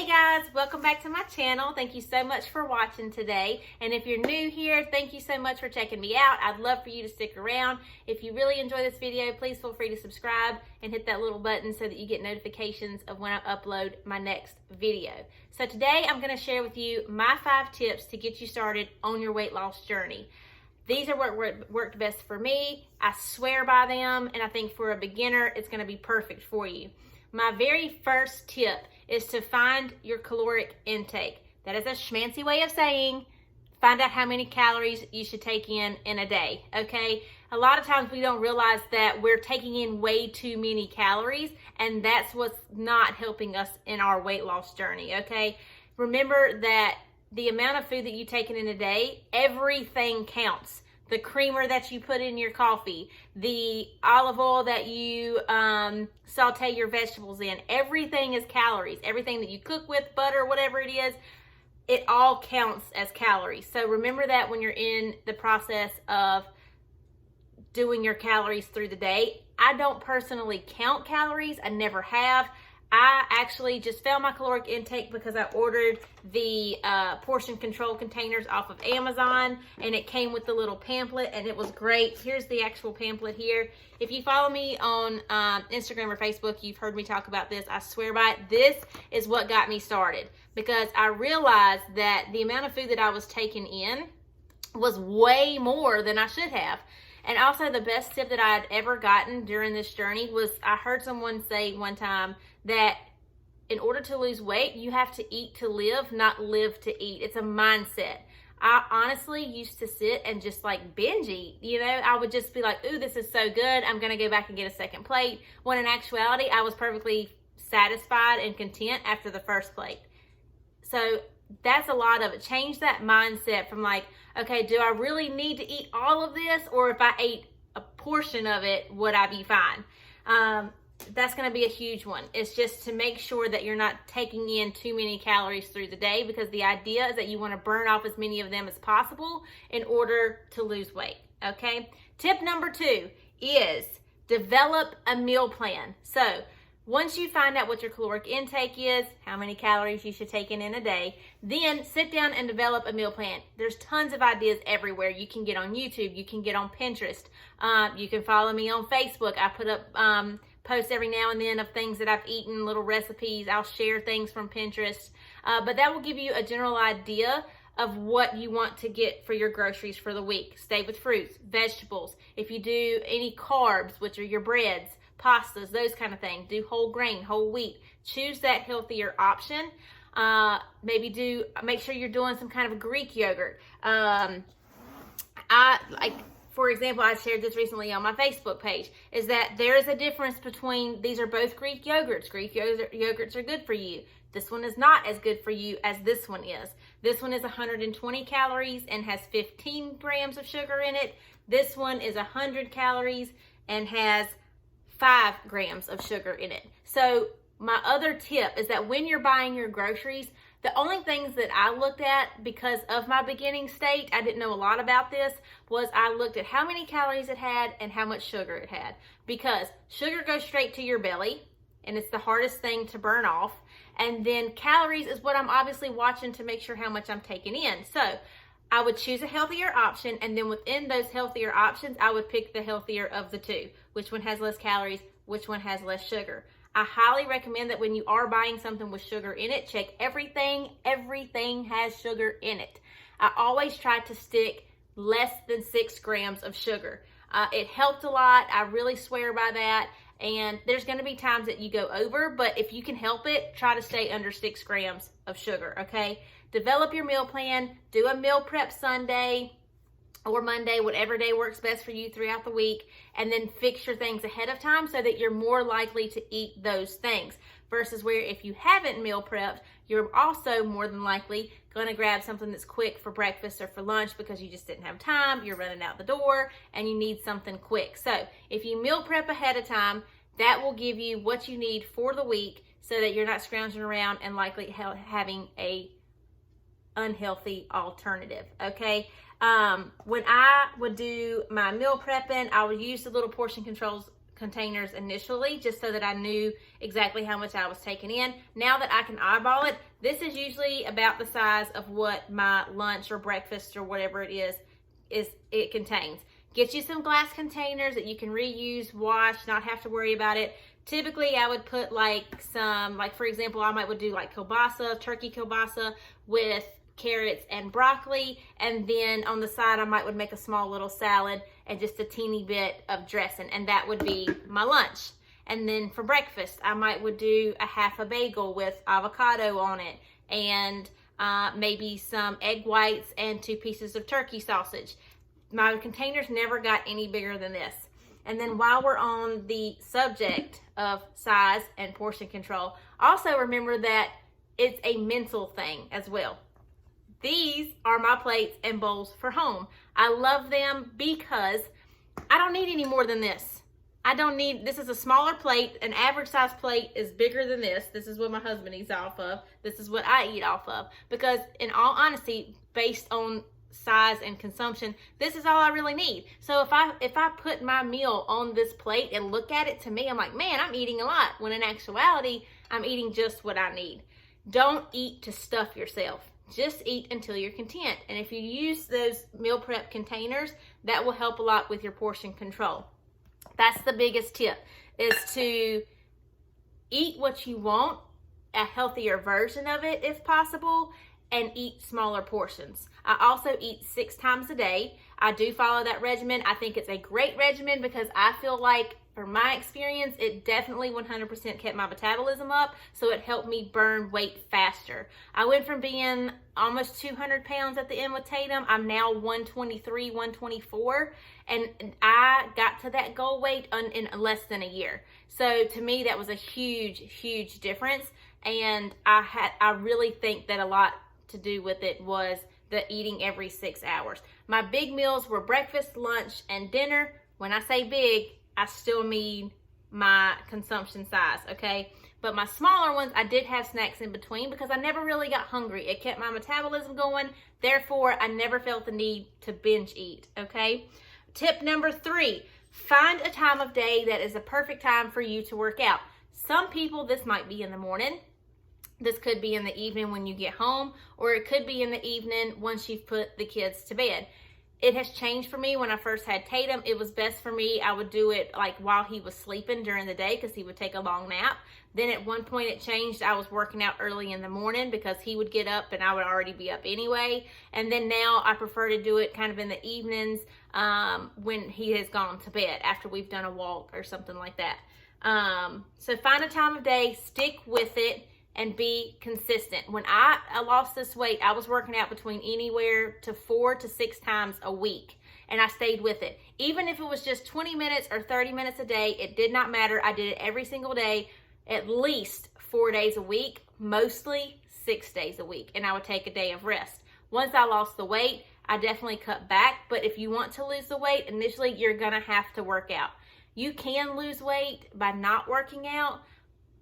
guys, welcome back to my channel. Thank you so much for watching today. And if you're new here, thank you so much for checking me out. I'd love for you to stick around. If you really enjoy this video, please feel free to subscribe and hit that little button so that you get notifications of when I upload my next video. So today I'm going to share with you my 5 tips to get you started on your weight loss journey. These are what worked best for me. I swear by them, and I think for a beginner, it's going to be perfect for you. My very first tip is to find your caloric intake. That is a schmancy way of saying find out how many calories you should take in a day, okay? A lot of times we don't realize that we're taking in way too many calories, and that's what's not helping us in our weight loss journey, okay? Remember that the amount of food that you take in a day, everything counts. The creamer that you put in your coffee, the olive oil that you saute your vegetables in, everything is calories. Everything that you cook with, butter, whatever it is, it all counts as calories. So remember that when you're in the process of doing your calories through the day. I don't personally count calories. I never have. I actually just found my caloric intake because I ordered the portion control containers off of Amazon, and it came with the little pamphlet, and it was great. Here's the actual pamphlet here. If you follow me on Instagram or Facebook, you've heard me talk about this. I swear by it. This is what got me started because I realized that the amount of food that I was taking in was way more than I should have. And also the best tip that I had ever gotten during this journey was I heard someone say one time that in order to lose weight, you have to eat to live, not live to eat. It's a mindset. I honestly used to sit and just like binge eat. You know, I would just be like, ooh, this is so good. I'm going to go back and get a second plate. When in actuality, I was perfectly satisfied and content after the first plate. So that's a lot of it. Change that mindset from like, okay, do I really need to eat all of this? Or if I ate a portion of it, would I be fine? That's going to be a huge one. It's just to make sure that you're not taking in too many calories through the day, because the idea is that you want to burn off as many of them as possible in order to lose weight, okay? Tip number 2 is develop a meal plan. So once you find out what your caloric intake is, how many calories you should take in a day, then sit down and develop a meal plan. There's tons of ideas everywhere. You can get on YouTube. You can get on Pinterest. You can follow me on Facebook. I put up posts every now and then of things that I've eaten, little recipes. I'll share things from Pinterest. But that will give you a general idea of what you want to get for your groceries for the week. Stay with fruits, vegetables. If you do any carbs, which are your breads, pastas, those kind of things. Do whole grain, whole wheat. Choose that healthier option. Make sure you're doing some kind of a Greek yogurt. For example, I shared this recently on my Facebook page, is that there is a difference between, these are both Greek yogurts. Greek yogurts are good for you. This one is not as good for you as this one is. This one is 120 calories and has 15 grams of sugar in it. This one is 100 calories and has 5 grams of sugar in it. So my other tip is that when you're buying your groceries, the only things that I looked at, because of my beginning state, I didn't know a lot about this, was I looked at how many calories it had and how much sugar it had. Because sugar goes straight to your belly, and it's the hardest thing to burn off. And then calories is what I'm obviously watching to make sure how much I'm taking in. So I would choose a healthier option, and then within those healthier options, I would pick the healthier of the two. Which one has less calories, which one has less sugar. I highly recommend that when you are buying something with sugar in it, check everything. Everything has sugar in it. I always try to stick less than 6 grams of sugar. It helped a lot. I really swear by that. And there's going to be times that you go over, but if you can help it, try to stay under 6 grams of sugar, okay? Develop your meal plan. Do a meal prep Sunday or Monday, whatever day works best for you throughout the week, and then fix your things ahead of time so that you're more likely to eat those things. Versus where if you haven't meal prepped, you're also more than likely going to grab something that's quick for breakfast or for lunch because you just didn't have time, you're running out the door, and you need something quick. So if you meal prep ahead of time, that will give you what you need for the week so that you're not scrounging around and likely having a unhealthy alternative, okay? When I would do my meal prepping, I would use the little portion containers initially, just so that I knew exactly how much I was taking in. Now that I can eyeball it, this is usually about the size of what my lunch or breakfast or whatever it is it contains. Get you some glass containers that you can reuse, wash, not have to worry about it. Typically, I would put like some, like for example, I would do like kielbasa, turkey kielbasa with carrots and broccoli, and then on the side I would make a small little salad and just a teeny bit of dressing, and that would be my lunch. And then for breakfast I would do a half a bagel with avocado on it, and maybe some egg whites and 2 pieces of turkey sausage. My containers never got any bigger than this. And then while we're on the subject of size and portion control, also remember that it's a mental thing as well. These are my plates and bowls for home. I love them because I don't need any more than this. This is a smaller plate. An average size plate is bigger than this. This is what my husband eats off of. This is what I eat off of. Because in all honesty, based on size and consumption, this is all I really need. So if I put my meal on this plate and look at it, to me, I'm like, man, I'm eating a lot, when in actuality, I'm eating just what I need. Don't eat to stuff yourself. Just eat until you're content. And if you use those meal prep containers, that will help a lot with your portion control. That's the biggest tip, is to eat what you want, a healthier version of it if possible, and eat smaller portions. I also eat 6 times a day. I do follow that regimen. I think it's a great regimen because I feel like, from my experience, it definitely 100% kept my metabolism up, so it helped me burn weight faster. I went from being almost 200 pounds at the end with Tatum. I'm now 123, 124, and I got to that goal weight in less than a year. So to me, that was a huge, huge difference, and I really think that a lot to do with it was the eating every 6 hours. My big meals were breakfast, lunch, and dinner. When I say big, I still mean my consumption size, okay? But my smaller ones, I did have snacks in between because I never really got hungry. It kept my metabolism going. Therefore, I never felt the need to binge eat, okay? Tip number 3, find a time of day that is a perfect time for you to work out. Some people, this might be in the morning. This could be in the evening when you get home, or it could be in the evening once you've put the kids to bed. It has changed for me. When I first had Tatum, it was best for me. I would do it like while he was sleeping during the day because he would take a long nap. Then at one point it changed. I was working out early in the morning because he would get up and I would already be up anyway. And then now I prefer to do it kind of in the evenings when he has gone to bed, after we've done a walk or something like that. So find a time of day, stick with it, and be consistent. When I lost this weight, I was working out between anywhere to 4 to 6 times a week, and I stayed with it. Even if it was just 20 minutes or 30 minutes a day, it did not matter. I did it every single day, at least 4 days a week, mostly 6 days a week, and I would take a day of rest. Once I lost the weight, I definitely cut back, but if you want to lose the weight, initially you're gonna have to work out. You can lose weight by not working out,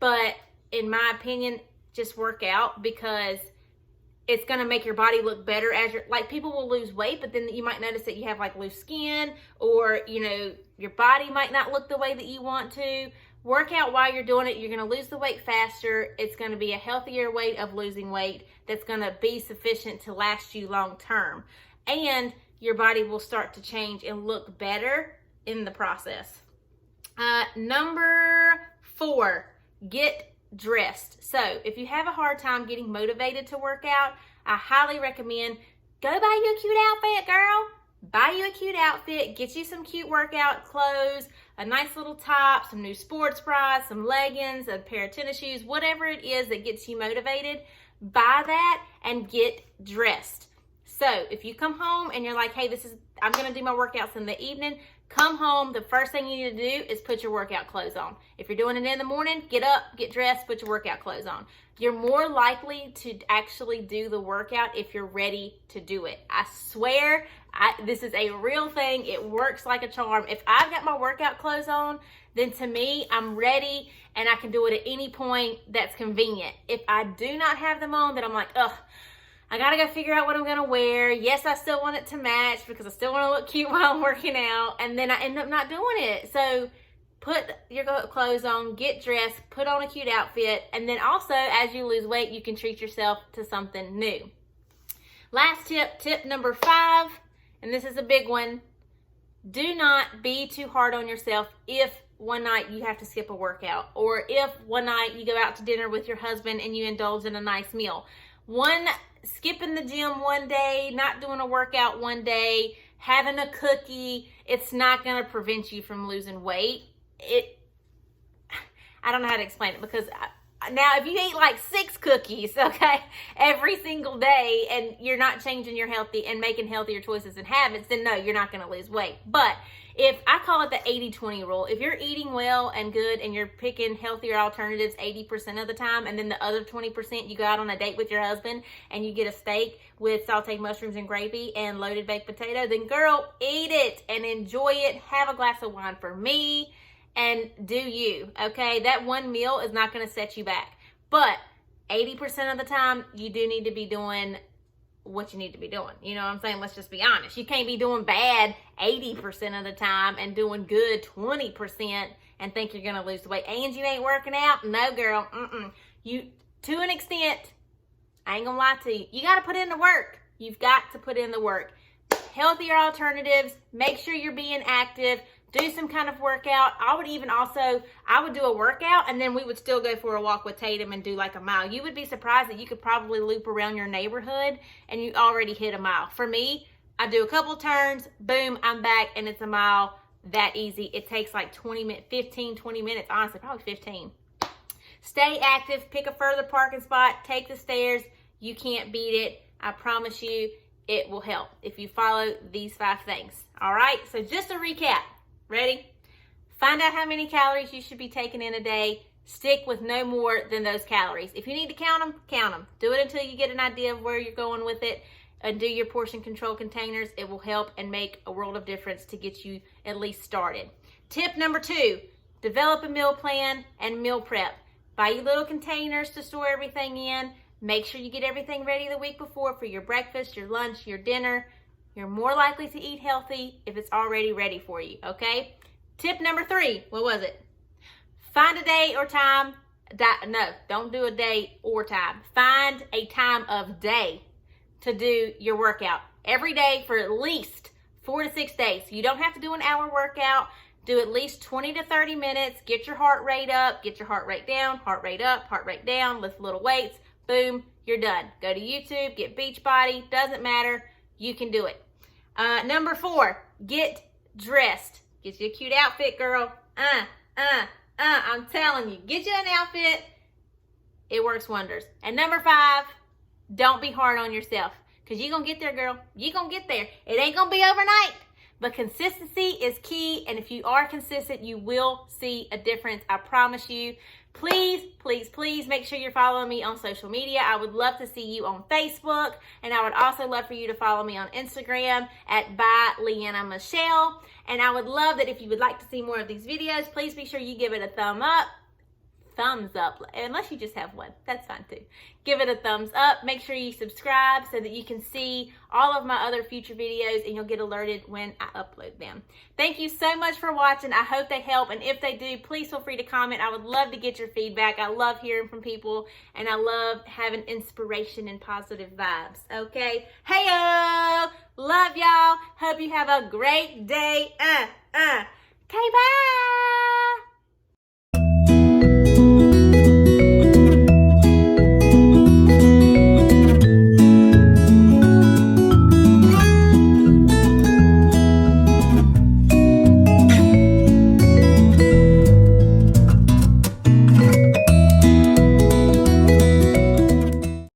but in my opinion, just work out, because it's going to make your body look better as you're, like, people will lose weight, but then you might notice that you have like loose skin, or your body might not look the way that you want to. Work out while you're doing it. You're going to lose the weight faster. It's going to be a healthier way of losing weight that's going to be sufficient to last you long term, and your body will start to change and look better in the process. Number 4, get dressed. So if you have a hard time getting motivated to work out, I highly recommend go buy you a cute outfit, girl. Buy you a cute outfit, get you some cute workout clothes, a nice little top, some new sports bras, some leggings, a pair of tennis shoes, whatever it is that gets you motivated. Buy that and get dressed. So if you come home and you're like, hey, I'm gonna do my workouts in the evening, come home, the first thing you need to do is put your workout clothes on. If you're doing it in the morning, get up, get dressed, put your workout clothes on. You're more likely to actually do the workout if you're ready to do it. I swear, this is a real thing. It works like a charm. If I've got my workout clothes on, then to me, I'm ready and I can do it at any point that's convenient. If I do not have them on, then I'm like, ugh, I gotta go figure out what I'm gonna wear. Yes, I still want it to match because I still wanna look cute while I'm working out, and then I end up not doing it. So put your clothes on, get dressed, put on a cute outfit, and then also as you lose weight, you can treat yourself to something new. Last tip, tip number 5, and this is a big one. Do not be too hard on yourself if one night you have to skip a workout, or if one night you go out to dinner with your husband and you indulge in a nice meal. Skipping the gym one day, not doing a workout one day, having a cookie, it's not going to prevent you from losing weight. I don't know how to explain it, because now if you eat like 6 cookies, okay, every single day, and you're not changing your healthy and making healthier choices and habits, then no, you're not going to lose weight. But if I call it the 80-20 rule, if you're eating well and good and you're picking healthier alternatives 80% of the time, and then the other 20% you go out on a date with your husband and you get a steak with sauteed mushrooms and gravy and loaded baked potato, then girl, eat it and enjoy it. Have a glass of wine for me and do you, okay? That one meal is not going to set you back. But 80% of the time, you do need to be doing what you need to be doing. You know what I'm saying? Let's just be honest. You can't be doing bad 80% of the time and doing good 20% and think you're going to lose the weight. And you ain't working out? No, girl. You, to an extent, I ain't going to lie to you, you got to put in the work. You've got to put in the work. Healthier alternatives. Make sure you're being active. Do some kind of workout. I would do a workout and then we would still go for a walk with Tatum and do like a mile. You would be surprised that you could probably loop around your neighborhood and you already hit a mile. For me, I do a couple turns, boom, I'm back, and it's a mile. That easy. It takes like 15, 20 minutes, honestly, probably 15. Stay active, pick a further parking spot, take the stairs. You can't beat it. I promise you it will help if you follow these 5 things. All right, so just to recap. Ready? Find out how many calories you should be taking in a day. Stick with no more than those calories. If you need to count them, count them. Do it until you get an idea of where you're going with it, and do your portion control containers. It will help and make a world of difference to get you at least started. Tip number 2, develop a meal plan and meal prep. Buy you little containers to store everything in. Make sure you get everything ready the week before for your breakfast, your lunch, your dinner. You're more likely to eat healthy if it's already ready for you, okay? Tip number 3, what was it? Find a day or time. No, don't do a day or time. Find a time of day to do your workout. Every day for at least 4 to 6 days. You don't have to do an hour workout. Do at least 20 to 30 minutes. Get your heart rate up, get your heart rate down, heart rate up, heart rate down, lift little weights. Boom, you're done. Go to YouTube, get Beachbody, doesn't matter. You can do it. Number 4, get dressed. Get you a cute outfit, girl. I'm telling you, get you an outfit. It works wonders. And number 5, don't be hard on yourself, because you're going to get there, girl. You're going to get there. It ain't going to be overnight, but consistency is key. And if you are consistent, you will see a difference. I promise you. Please, please, please make sure you're following me on social media. I would love to see you on Facebook, and I would also love for you to follow me on Instagram at @LeannaMichelle. And I would love that if you would like to see more of these videos, please be sure you give it a thumbs up, unless you just have one, that's fine too. Give it a thumbs up. Make sure you subscribe so that you can see all of my other future videos and you'll get alerted when I upload them. Thank you so much for watching. I hope they help, and if they do, please feel free to comment. I would love to get your feedback. I love hearing from people, and I love having inspiration and positive vibes, okay? Hey-o! Love y'all. Hope you have a great day. Okay, bye!